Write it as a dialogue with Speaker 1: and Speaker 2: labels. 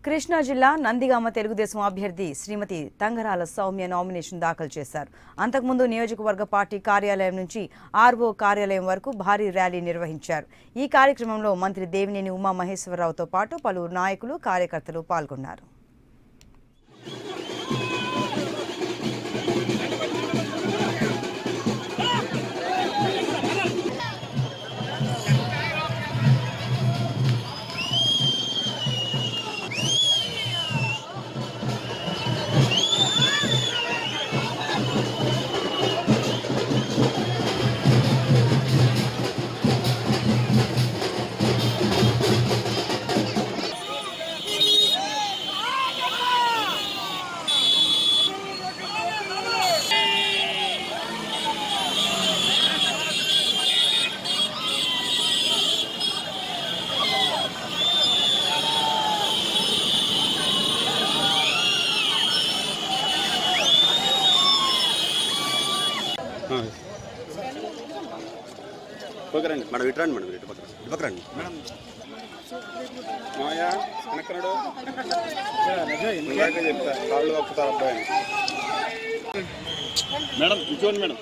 Speaker 1: కృష్ణా జిల్లా నందిగామ తెలుగుదేశం అభ్యర్థి శ్రీమతి తంగరాల సౌమ్య నామినేషన్ దాఖలు చేశారు. అంతకుముందు నియోజకవర్గ పార్టీ కార్యాలయం నుంచి ఆర్ఓ కార్యాలయం వరకు భారీ ర్యాలీ నిర్వహించారు. ఈ కార్యక్రమంలో మంత్రి దేవినేని ఉమామహేశ్వరరావుతో పాటు పలువురు నాయకులు, కార్యకర్తలు పాల్గొన్నారు.
Speaker 2: మేడం ఇటు రండి, మేడం ఇటు పక్క రండి మేడం. మాయా వెనక్కడు చెప్తా కాళ్ళు ఒప్పుతారు అబ్బాయి. మేడం కూర్చోండి మేడం.